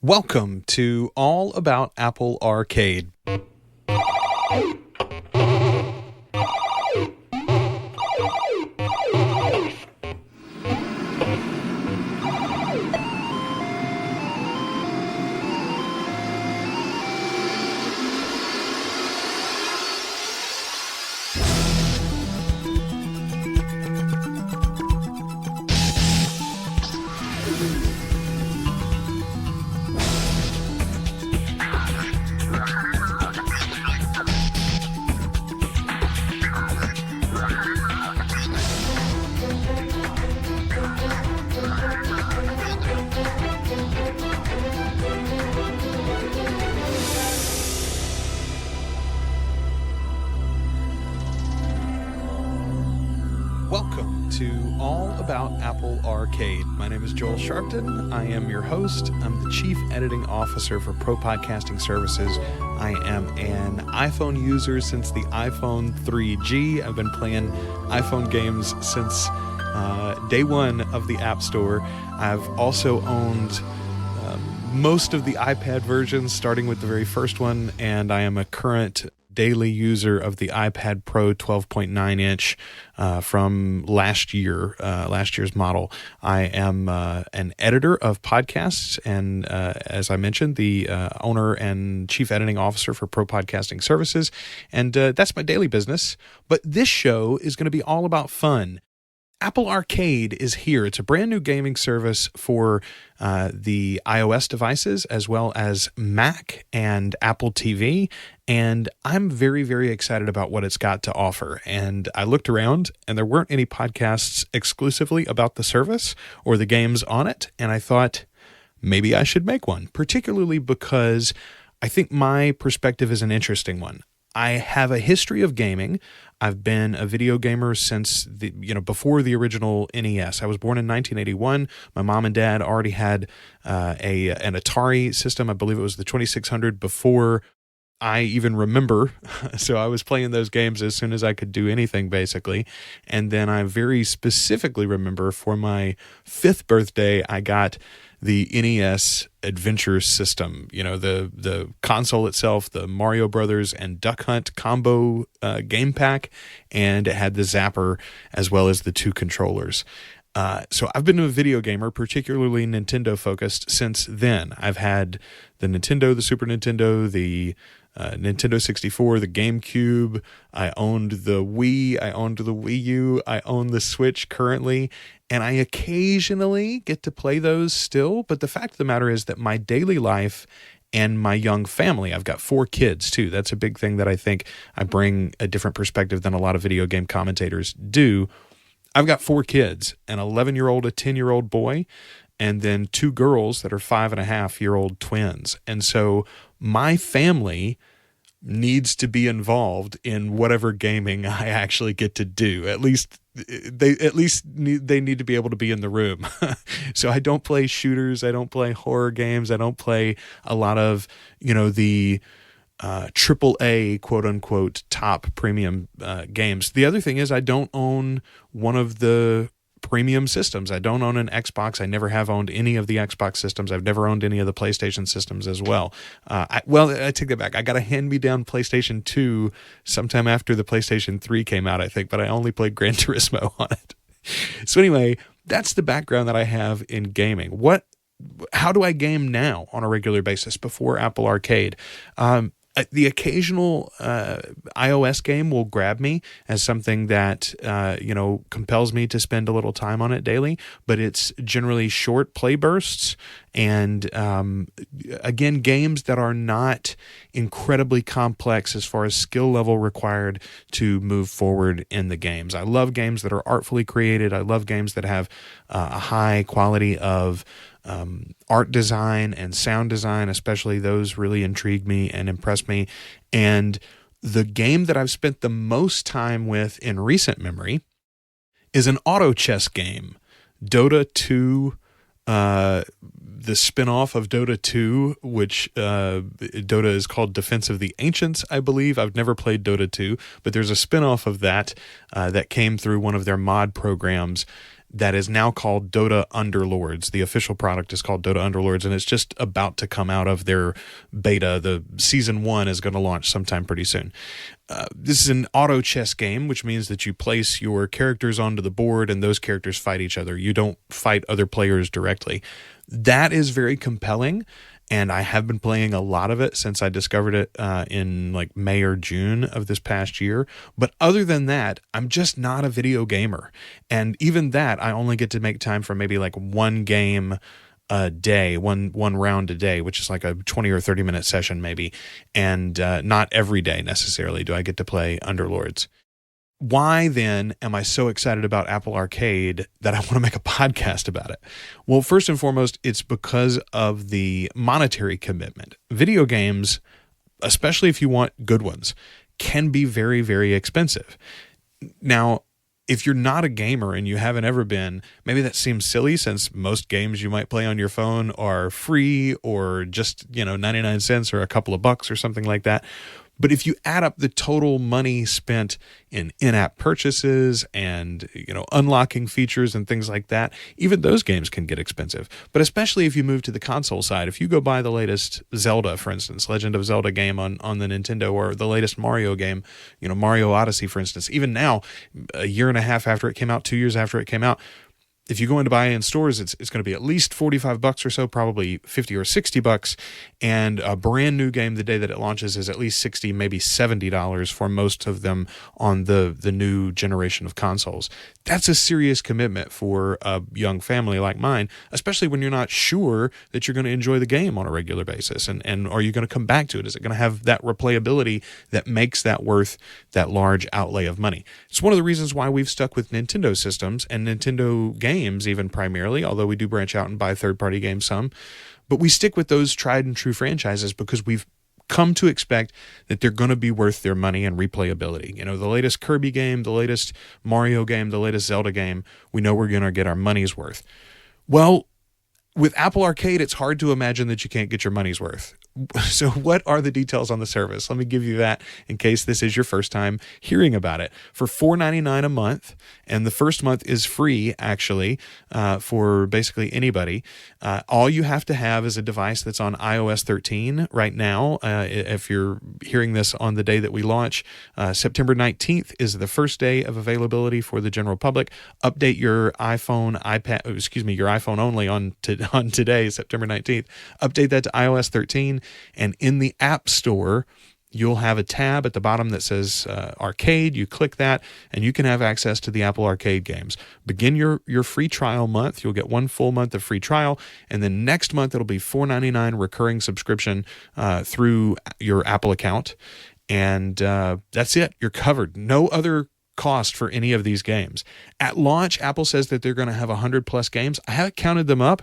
Welcome to All About Apple Arcade. Welcome to All About Apple Arcade. My name is Joel Sharpton. I am your host. I'm the Chief Editing Officer for Pro Podcasting Services. I am an iPhone user since the iPhone 3G. I've been playing iPhone games since day one of the App Store. I've also owned most of the iPad versions, starting with the very first one, and I am a current daily user of the iPad Pro 12.9-inch from last year's model. I am an editor of podcasts, and as I mentioned, the owner and chief editing officer for Pro Podcasting Services, and that's my daily business. But this show is going to be all about fun. Apple Arcade is here. It's a brand new gaming service for the iOS devices as well as Mac and Apple TV. And I'm very, very excited about what it's got to offer. And I looked around and there weren't any podcasts exclusively about the service or the games on it. And I thought maybe I should make one, particularly because I think my perspective is an interesting one. I have a history of gaming. I've been a video gamer since before the original NES. I was born in 1981. My mom and dad already had an Atari system. I believe it was the 2600 before I even remember. So I was playing those games as soon as I could do anything, basically. And then I very specifically remember for my 5th birthday, I got the NES Adventure System, the console itself, the Mario Brothers and Duck Hunt combo game pack, and it had the Zapper as well as the 2 controllers. So I've been a video gamer, particularly Nintendo focused, since then. I've had the Nintendo, the Super Nintendo, the Nintendo 64, the GameCube. I owned the Wii. I owned the Wii U. I own the Switch currently. And I occasionally get to play those still. But the fact of the matter is that my daily life and my young family, I've got 4 kids too. That's a big thing that I think I bring a different perspective than a lot of video game commentators do. I've got 4 kids, an 11-year-old, a 10-year-old boy, and then 2 girls that are 5.5-year-old twins. And so my family needs to be involved in whatever gaming I actually get to do. They need to be able to be in the room. So I don't play shooters. I don't play horror games. I don't play a lot of, the AAA, quote unquote, top premium games. The other thing is I don't own one of the premium systems. I don't own an Xbox. I never have owned any of the Xbox systems. I've never owned any of the PlayStation systems as well. I take that back. I got a hand-me-down PlayStation 2 sometime after the PlayStation 3 came out, I think, but I only played Gran Turismo on it. So anyway, that's the background that I have in gaming. How do I game now on a regular basis before Apple Arcade? The occasional iOS game will grab me as something that compels me to spend a little time on it daily, but it's generally short play bursts and again, games that are not incredibly complex as far as skill level required to move forward in the games. I love games that are artfully created. I love games that have a high quality of art design and sound design, especially those really intrigue me and impress me. And the game that I've spent the most time with in recent memory is an auto chess game, Dota 2, the spin-off of Dota 2, which Dota is called Defense of the Ancients, I believe. I've never played Dota 2, but there's a spin-off of that that came through one of their mod programs that is now called Dota Underlords. The official product is called Dota Underlords, and it's just about to come out of their beta. The season 1 is going to launch sometime pretty soon. This is an auto chess game, which means that you place your characters onto the board and those characters fight each other. You don't fight other players directly. That is very compelling, and I have been playing a lot of it since I discovered it in like May or June of this past year. But other than that, I'm just not a video gamer. And even that, I only get to make time for maybe like one game a day, one round a day, which is like a 20 or 30 minute session maybe. And not every day necessarily do I get to play Underlords. Why then am I so excited about Apple Arcade that I want to make a podcast about it? Well, first and foremost, it's because of the monetary commitment. Video games, especially if you want good ones, can be very, very expensive. Now, if you're not a gamer and you haven't ever been, maybe that seems silly since most games you might play on your phone are free or just, 99 cents or a couple of bucks or something like that. But if you add up the total money spent in in-app purchases and, unlocking features and things like that, even those games can get expensive. But especially if you move to the console side, if you go buy the latest Zelda, for instance, Legend of Zelda game on the Nintendo, or the latest Mario game, Mario Odyssey, for instance, even now, a year and a half after it came out, 2 years after it came out, if you go in to buy it in stores, it's going to be at least $45 or so, probably $50 or $60. And a brand new game the day that it launches is at least $60, maybe $70 for most of them on the new generation of consoles. That's a serious commitment for a young family like mine, especially when you're not sure that you're going to enjoy the game on a regular basis. And are you going to come back to it? Is it going to have that replayability that makes that worth that large outlay of money? It's one of the reasons why we've stuck with Nintendo systems and Nintendo games even primarily, although we do branch out and buy third-party games some. But we stick with those tried and true franchises because we've come to expect that they're going to be worth their money and replayability. The latest Kirby game, the latest Mario game, the latest Zelda game, we know we're going to get our money's worth. Well, with Apple Arcade, it's hard to imagine that you can't get your money's worth. So what are the details on the service? Let me give you that in case this is your first time hearing about it. For $4.99 a month, and the first month is free, actually, for basically anybody. All you have to have is a device that's on iOS 13 right now. If you're hearing this on the day that we launch, September 19th is the first day of availability for the general public. Update your iPhone, your iPhone only on today, September 19th. Update that to iOS 13. And in the App Store, you'll have a tab at the bottom that says Arcade. You click that, and you can have access to the Apple Arcade games. Begin your free trial month. You'll get 1 full month of free trial, and then next month it'll be $4.99 recurring subscription through your Apple account. And that's it. You're covered. No other cost for any of these games. At launch, Apple says that they're going to have 100-plus games. I haven't counted them up,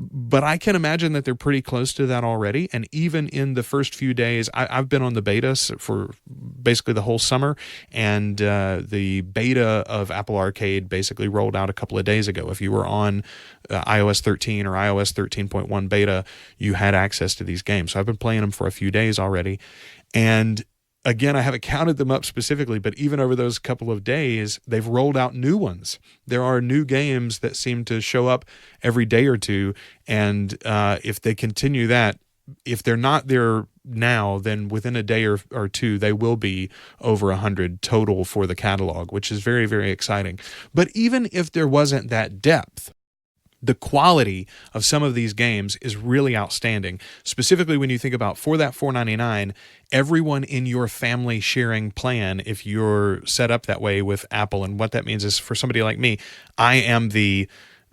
but I can imagine that they're pretty close to that already. And even in the first few days, I've been on the beta for basically the whole summer. And the beta of Apple Arcade basically rolled out a couple of days ago. If you were on iOS 13 or iOS 13.1 beta, you had access to these games. So I've been playing them for a few days already. And again, I haven't counted them up specifically, but even over those couple of days, they've rolled out new ones. There are new games that seem to show up every day or two, and if they continue that, if they're not there now, then within a day or two, they will be over 100 total for the catalog, which is very, very exciting. But even if there wasn't that depth, the quality of some of these games is really outstanding. Specifically, when you think about for that $4.99, everyone in your family sharing plan, if you're set up that way with Apple, and what that means is for somebody like me, I am the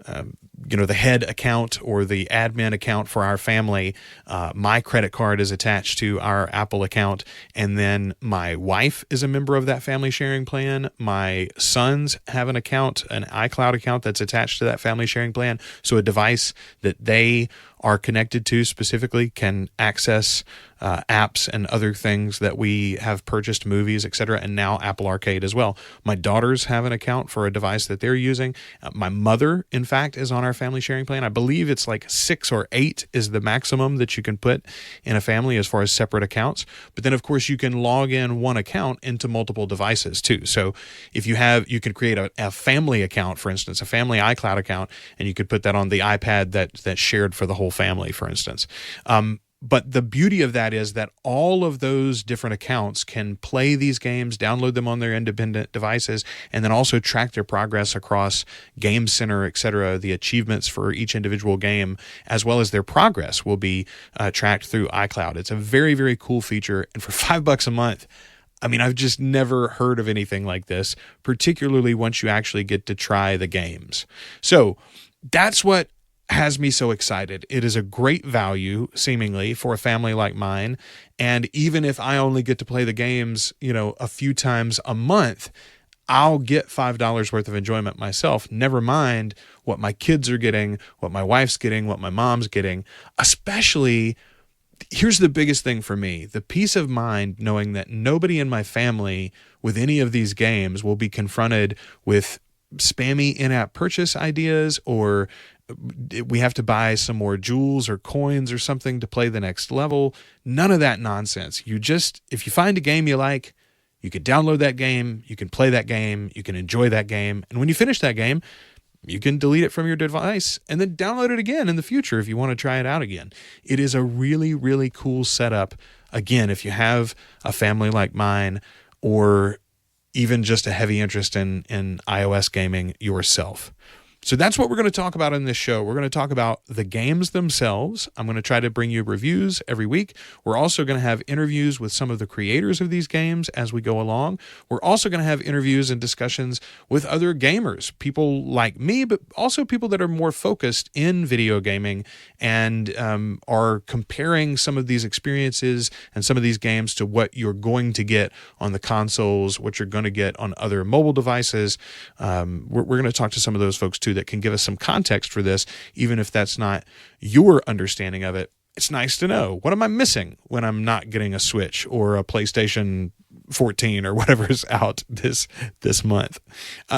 head account or the admin account for our family. My credit card is attached to our Apple account, and then my wife is a member of that family sharing plan. My sons have an iCloud account that's attached to that family sharing plan. So a device that they are connected to specifically can access apps and other things that we have purchased, movies, etc., and now Apple Arcade as well. My daughters have an account for a device that they're using. My mother, in fact, is on our family sharing plan. I believe it's like 6 or 8 is the maximum that you can put in a family as far as separate accounts. But then, of course, you can log in one account into multiple devices too. So if you can create a family account, for instance, a family iCloud account, and you could put that on the iPad that's shared for the whole family, for instance. But the beauty of that is that all of those different accounts can play these games, download them on their independent devices, and then also track their progress across Game Center, etc. The achievements for each individual game, as well as their progress, will be tracked through iCloud. It's a very, very cool feature. And for $5 a month, I mean, I've just never heard of anything like this, particularly once you actually get to try the games. So that's what has me so excited. It is a great value, seemingly, for a family like mine. And even if I only get to play the games, a few times a month, I'll get $5 worth of enjoyment myself, never mind what my kids are getting, what my wife's getting, what my mom's getting. Especially, here's the biggest thing for me, the peace of mind knowing that nobody in my family with any of these games will be confronted with spammy in-app purchase ideas, or we have to buy some more jewels or coins or something to play the next level. None of that nonsense. If you find a game you like, you can download that game, you can play that game, you can enjoy that game. And when you finish that game, you can delete it from your device and then download it again in the future if you want to try it out again. It is a really, really cool setup. Again, if you have a family like mine, or even just a heavy interest in iOS gaming yourself. So that's what we're going to talk about in this show. We're going to talk about the games themselves. I'm going to try to bring you reviews every week. We're also going to have interviews with some of the creators of these games as we go along. We're also going to have interviews and discussions with other gamers, people like me, but also people that are more focused in video gaming and are comparing some of these experiences and some of these games to what you're going to get on the consoles, what you're going to get on other mobile devices. We're going to talk to some of those folks too that can give us some context for this, even if that's not your understanding of it. It's nice to know, what am I missing when I'm not getting a Switch or a PlayStation 14 or whatever is out this month.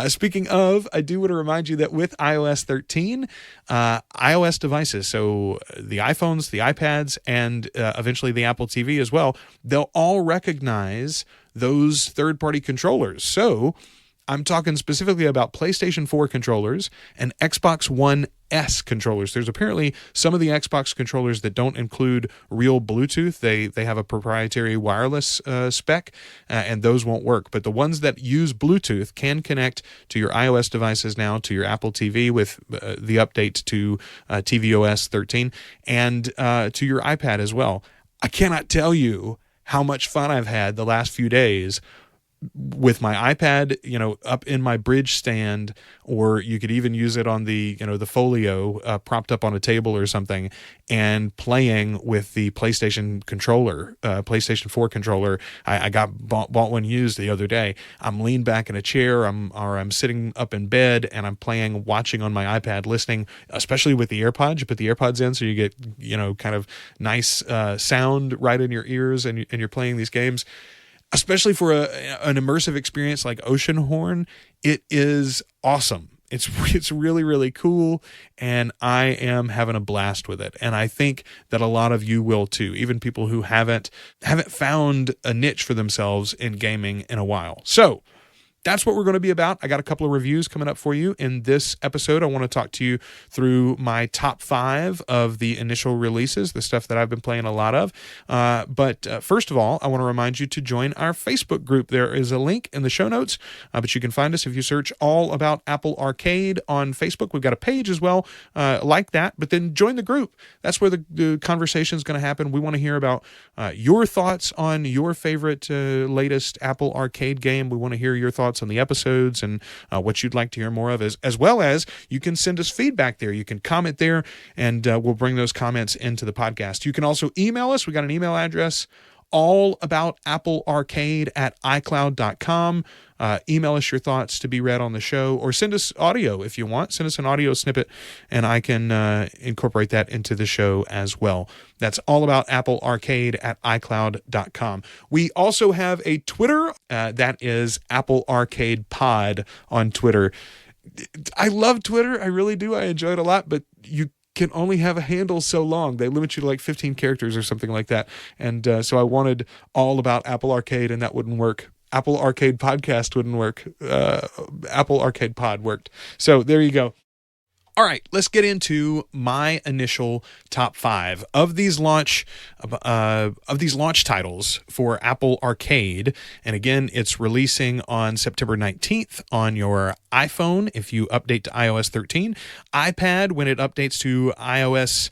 Speaking of, I do want to remind you that with iOS 13, iOS devices, so the iPhones, the iPads, and eventually the Apple TV as well, they'll all recognize those third-party controllers. So I'm talking specifically about PlayStation 4 controllers and Xbox One S controllers. There's apparently some of the Xbox controllers that don't include real Bluetooth. They have a proprietary wireless spec, and those won't work. But the ones that use Bluetooth can connect to your iOS devices now, to your Apple TV with the update to tvOS 13, and to your iPad as well. I cannot tell you how much fun I've had the last few days with my iPad, up in my bridge stand, or you could even use it on the, the folio propped up on a table or something, and playing with the PlayStation controller, PlayStation 4 controller. I bought one used the other day. I'm leaned back in a chair, I'm sitting up in bed, and I'm playing, watching on my iPad, listening, especially with the AirPods. You put the AirPods in so you get, kind of nice sound right in your ears, and you're playing these games. Especially for an immersive experience like Oceanhorn, it is awesome. It's really, really cool, and I am having a blast with it. And I think that a lot of you will too, even people who haven't found a niche for themselves in gaming in a while. So that's what we're going to be about. I got a couple of reviews coming up for you in this episode. I want to talk to you through my top 5 of the initial releases, the stuff that I've been playing a lot of. But first of all, I want to remind you to join our Facebook group. There is a link in the show notes, but you can find us if you search All About Apple Arcade on Facebook. We've got a page as well like that, but then join the group. That's where the conversation is going to happen. We want to hear about your thoughts on your favorite latest Apple Arcade game. We want to hear your thoughts on the episodes and what you'd like to hear more of, as well as you can send us feedback there. You can comment there, and we'll bring those comments into the podcast. You can also email us. We got an email address, allaboutapplearcade@icloud.com. Email us your thoughts to be read on the show, or send us audio if you want. Send us an audio snippet, and I can incorporate that into the show as well. That's allaboutapplearcade@icloud.com. We also have a Twitter. That is Apple Arcade Pod on Twitter. I love Twitter. I really do. I enjoy it a lot, but you can only have a handle so long. They limit you to like 15 characters or something like that. And so I wanted All About Apple Arcade, and that wouldn't work. Apple Arcade Podcast wouldn't work. Apple Arcade Pod worked. So there you go. All right, let's get into my initial top 5 of these launch titles for Apple Arcade. And again, it's releasing on September 19th on your iPhone if you update to iOS 13, iPad when it updates to iPad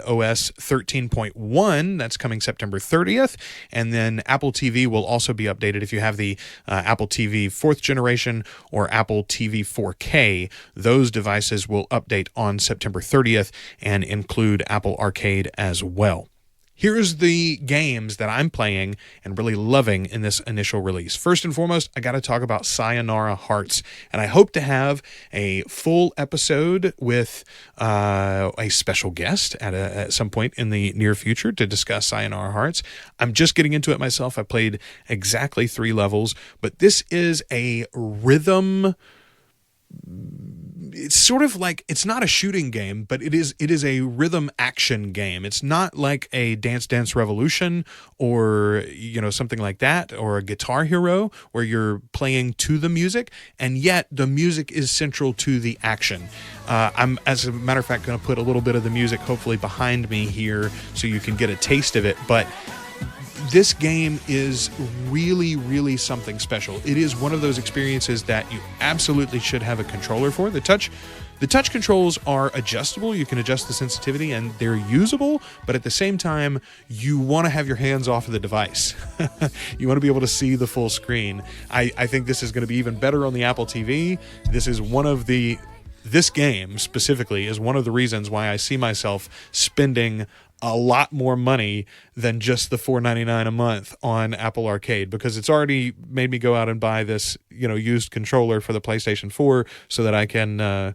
OS 13.1. That's coming September 30th. And then Apple TV will also be updated if you have the Apple TV 4th generation or Apple TV 4K. Those devices will update on September 30th and include Apple Arcade as well. Here's the games that I'm playing and really loving in this initial release. First and foremost, I got to talk about Sayonara Hearts, and I hope to have a full episode with a special guest at some point in the near future to discuss Sayonara Hearts. I'm just getting into it myself. I played exactly 3 levels, but this is a rhythm. It's sort of like, it's not a shooting game, but it is a rhythm action game. It's not like a Dance Dance Revolution or, something like that, or a Guitar Hero where you're playing to the music, and yet the music is central to the action. I'm, as a matter of fact, going to put a little bit of the music hopefully behind me here so you can get a taste of it, but this game is really, really something special. It is one of those experiences that you absolutely should have a controller for. The touch controls are adjustable. You can adjust the sensitivity and they're usable, but at the same time, you want to have your hands off of the device. You want to be able to see the full screen. I think this is going to be even better on the Apple TV. This game specifically is one of the reasons why I see myself spending a lot more money than just the $4.99 a month on Apple Arcade, because it's already made me go out and buy this, used controller for the PlayStation 4 so that I can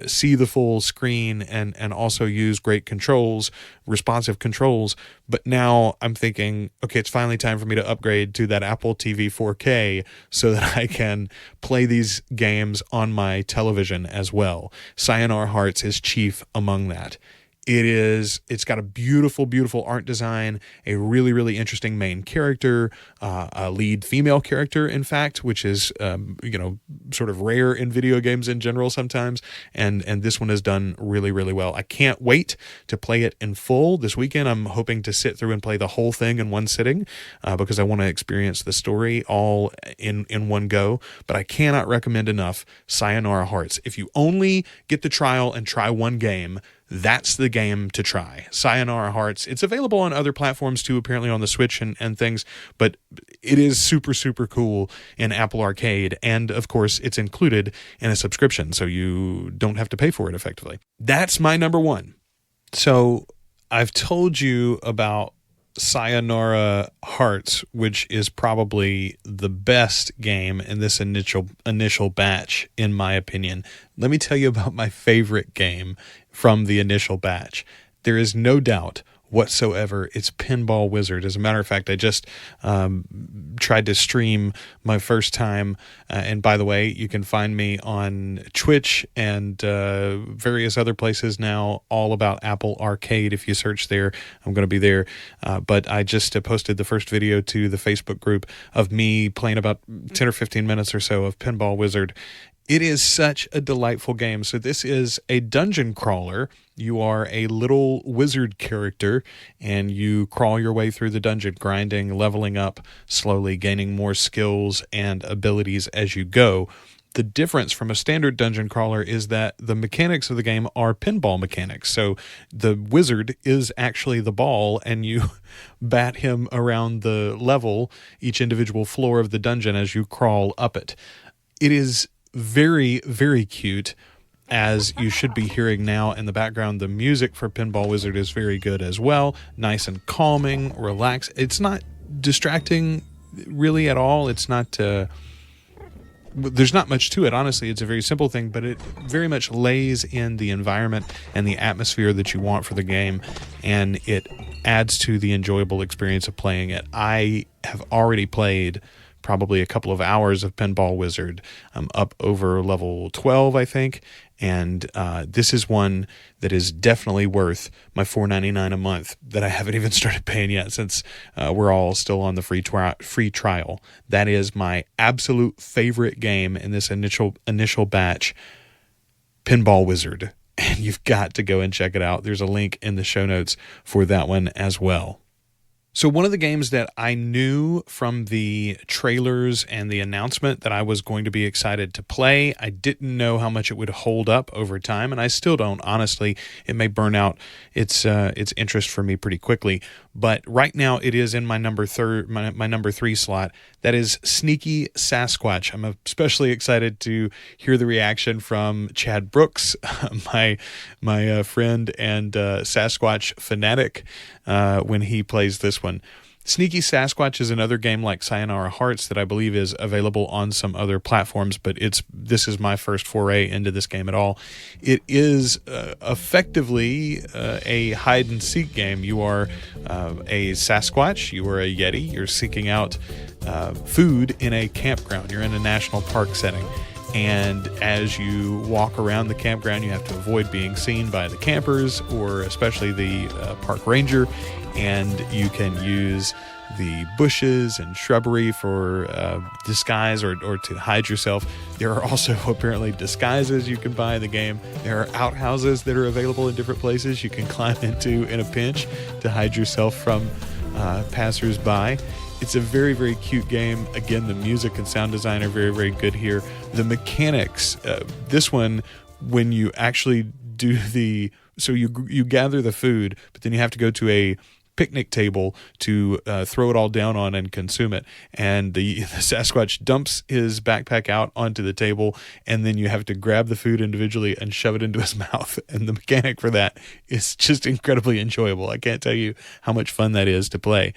see the full screen and also use great controls, responsive controls. But now I'm thinking, okay, it's finally time for me to upgrade to that Apple TV 4K so that I can play these games on my television as well. Sayonara Hearts is chief among that. It's got a beautiful, beautiful art design, a really, really interesting main character, a lead female character, in fact, which is, sort of rare in video games in general sometimes. And this one is done really, really well. I can't wait to play it in full this weekend. I'm hoping to sit through and play the whole thing in one sitting because I want to experience the story all in one go. But I cannot recommend enough Sayonara Hearts. If you only get the trial and try one game, that's the game to try. Sayonara Hearts. It's available on other platforms too, apparently on the Switch and things, but it is super, super cool in Apple Arcade. And of course, it's included in a subscription, so you don't have to pay for it effectively. That's my number 1. So I've told you about Sayonara Hearts, which is probably the best game in this initial batch, in my opinion. Let me tell you about my favorite game from the initial batch. There is no doubt whatsoever it's Pinball Wizard. As a matter of fact, I just tried to stream my first time, and by the way, you can find me on Twitch and various other places now, all about Apple Arcade. If you search there, I'm going to be there, but I just posted the first video to the Facebook group of me playing about 10 or 15 minutes or so of Pinball Wizard. It is such a delightful game. So this is a dungeon crawler. You are a little wizard character, and you crawl your way through the dungeon, grinding, leveling up slowly, gaining more skills and abilities as you go. The difference from a standard dungeon crawler is that the mechanics of the game are pinball mechanics. So the wizard is actually the ball, and you bat him around the level, each individual floor of the dungeon as you crawl up it. It is very, very cute. As you should be hearing now in the background, the music for Pinball Wizard is very good as well. Nice and calming, relaxed. It's not distracting really at all. It's not... there's not much to it, honestly. It's a very simple thing, but it very much lays in the environment and the atmosphere that you want for the game, and it adds to the enjoyable experience of playing it. I have already played probably a couple of hours of Pinball Wizard. I'm up over level 12, I think, and this is one that is definitely worth my $4.99 a month that I haven't even started paying yet, since we're all still on the free trial. That is my absolute favorite game in this initial batch, Pinball Wizard, and you've got to go and check it out. There's a link in the show notes for that one as well. So one of the games that I knew from the trailers and the announcement that I was going to be excited to play, I didn't know how much it would hold up over time, and I still don't, honestly. It may burn out its interest for me pretty quickly, but right now it is in my number 3 slot. That is Sneaky Sasquatch. I'm especially excited to hear the reaction from Chad Brooks, my friend and Sasquatch fanatic, when he plays this one. Sneaky Sasquatch is another game like Sayonara Hearts that I believe is available on some other platforms, but this is my first foray into this game at all. It is effectively a hide-and-seek game. You are a Sasquatch, you are a Yeti, you're seeking out food in a campground. You're in a national park setting. And as you walk around the campground, you have to avoid being seen by the campers, or especially the park ranger, and you can use the bushes and shrubbery for disguise or to hide yourself. There are also apparently disguises you can buy in the game. There are outhouses that are available in different places you can climb into in a pinch to hide yourself from passers-by. It's a very, very cute game. Again, the music and sound design are very, very good here. The mechanics, this one, when you actually do so you gather the food, but then you have to go to a picnic table to throw it all down on and consume it. And the Sasquatch dumps his backpack out onto the table, and then you have to grab the food individually and shove it into his mouth. And the mechanic for that is just incredibly enjoyable. I can't tell you how much fun that is to play.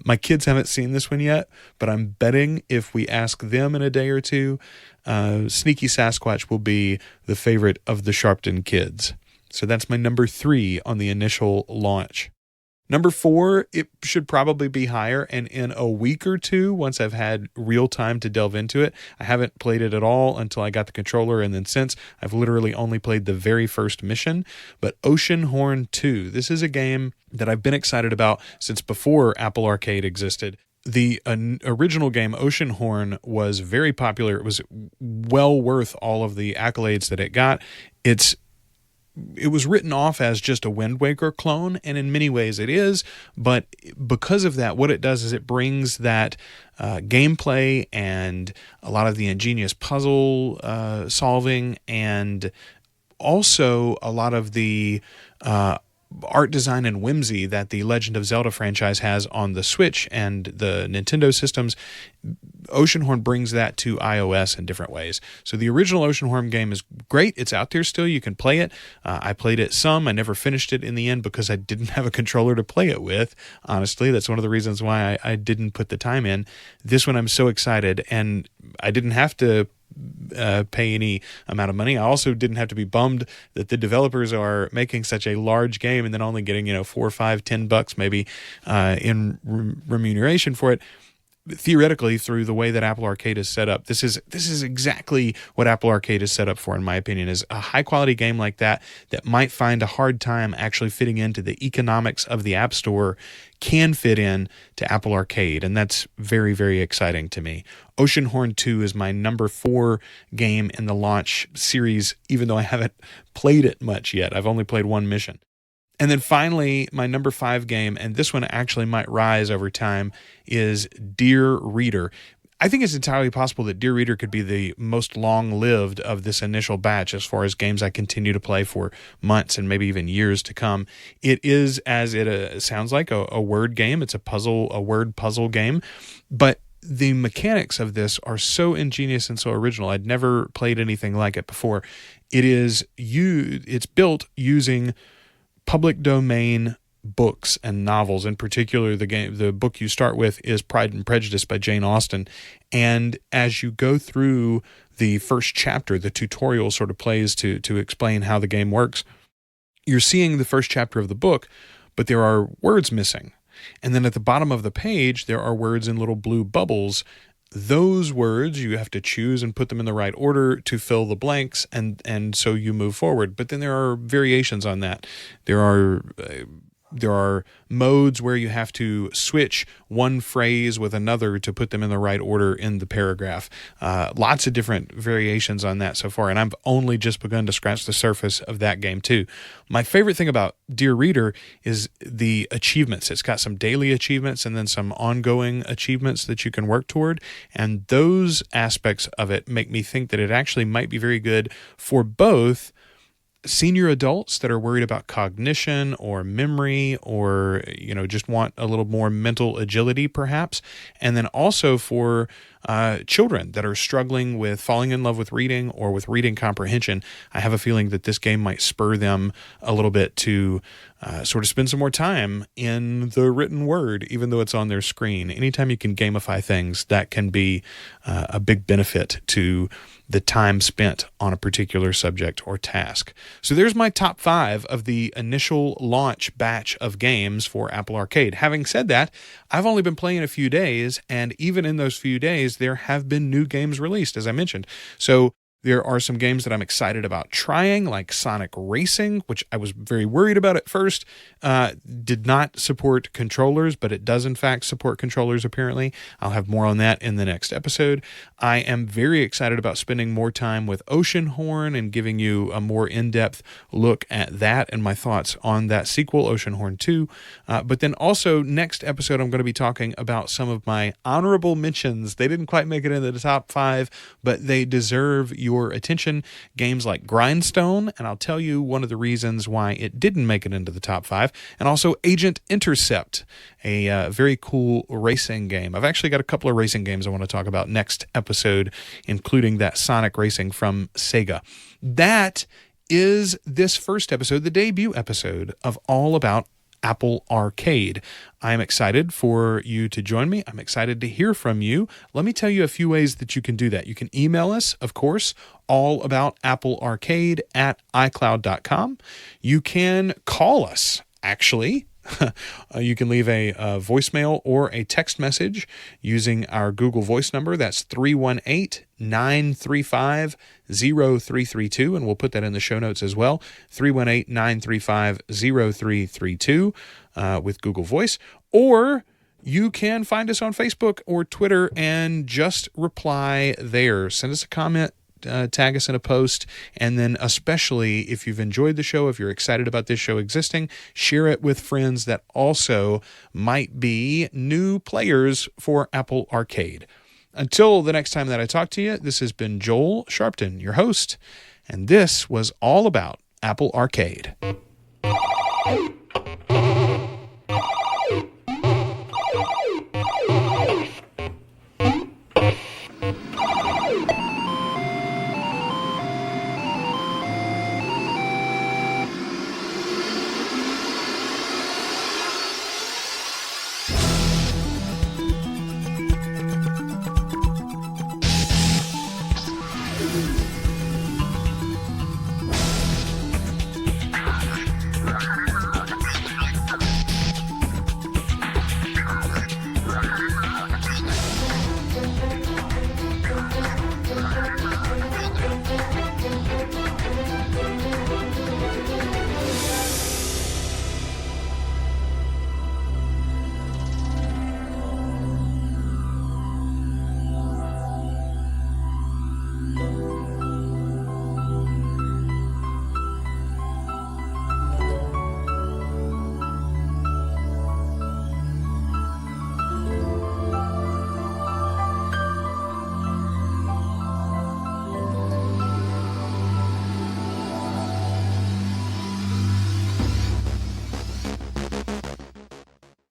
My kids haven't seen this one yet, but I'm betting if we ask them in a day or two, Sneaky Sasquatch will be the favorite of the Sharpton kids. So that's my number 3 on the initial launch. Number 4, it should probably be higher, and in a week or two, once I've had real time to delve into it. I haven't played it at all until I got the controller, and then since, I've literally only played the very first mission. But Oceanhorn 2, this is a game that I've been excited about since before Apple Arcade existed. The original game, Oceanhorn, was very popular. It was well worth all of the accolades that it got. It was written off as just a Wind Waker clone, and in many ways it is, but because of that, what it does is it brings that gameplay and a lot of the ingenious puzzle solving, and also a lot of the art design and whimsy that the Legend of Zelda franchise has on the Switch and the Nintendo systems. Oceanhorn brings that to iOS in different ways. So the original Oceanhorn game is great. It's out there still. You can play it. I played it some. I never finished it in the end because I didn't have a controller to play it with. Honestly, that's one of the reasons why I didn't put the time in. This one I'm so excited, and I didn't have to pay any amount of money. I also didn't have to be bummed that the developers are making such a large game and then only getting, $4 or $5, $10 maybe in remuneration for it. Theoretically, through the way that Apple Arcade is set up, this is exactly what Apple Arcade is set up for, in my opinion, is a high-quality game like that might find a hard time actually fitting into the economics of the App Store can fit in to Apple Arcade, and that's very, very exciting to me. Oceanhorn 2 is my number 4 game in the launch series, even though I haven't played it much yet. I've only played one mission. And then finally, my number 5 game, and this one actually might rise over time, is Dear Reader. I think it's entirely possible that Dear Reader could be the most long-lived of this initial batch as far as games I continue to play for months and maybe even years to come. It is, as it sounds like, a word game. It's a word puzzle game, but the mechanics of this are so ingenious and so original. I'd never played anything like it before. It's built using public domain books and novels. In particular, the book you start with is Pride and Prejudice by Jane Austen. And as you go through the first chapter, the tutorial sort of plays to explain how the game works. You're seeing the first chapter of the book, but there are words missing. And then at the bottom of the page, there are words in little blue bubbles. Those words, you have to choose and put them in the right order to fill the blanks, and so you move forward. But then there are variations on that. There are modes where you have to switch one phrase with another to put them in the right order in the paragraph. Lots of different variations on that so far, and I've only just begun to scratch the surface of that game too. My favorite thing about Dear Reader is the achievements. It's got some daily achievements and then some ongoing achievements that you can work toward, and those aspects of it make me think that it actually might be very good for both senior adults that are worried about cognition or memory, or just want a little more mental agility perhaps, and then also for children that are struggling with falling in love with reading or with reading comprehension. I have a feeling that this game might spur them a little bit to sort of spend some more time in the written word, even though it's on their screen. Anytime you can gamify things, that can be a big benefit to the time spent on a particular subject or task. So there's my top 5 of the initial launch batch of games for Apple Arcade. Having said that, I've only been playing a few days, and even in those few days, there have been new games released, as I mentioned. So there are some games that I'm excited about trying, like Sonic Racing, which I was very worried about at first. Did not support controllers, but it does in fact support controllers apparently. I'll have more on that in the next episode. I am very excited about spending more time with Oceanhorn and giving you a more in-depth look at that and my thoughts on that sequel, Oceanhorn 2. But then also next episode, I'm going to be talking about some of my honorable mentions. They didn't quite make it into the top 5, but they deserve your attention. Games like Grindstone, and I'll tell you one of the reasons why it didn't make it into the top 5, and also Agent Intercept, a very cool racing game. I've actually got a couple of racing games I want to talk about next episode, including that Sonic Racing from Sega. That is this first episode, the debut episode of All About Apple Arcade. I'm excited for you to join me. I'm excited to hear from you. Let me tell you a few ways that you can do that. You can email us, of course, allaboutapplearcade@icloud.com. You can call us, actually. You can leave a voicemail or a text message using our Google Voice number. That's 318-935-0332, and we'll put that in the show notes as well. 318-935-0332 with Google Voice. Or you can find us on Facebook or Twitter and just reply there. Send us a comment. Tag us in a post, and then especially if you've enjoyed the show, if you're excited about this show existing, share it with friends that also might be new players for Apple Arcade. Until the next time that I talk to you, this has been Joel Sharpton, your host, and this was All About Apple Arcade.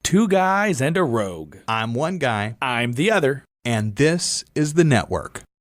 Two guys and a rogue. I'm one guy, I'm the other. and this is the network.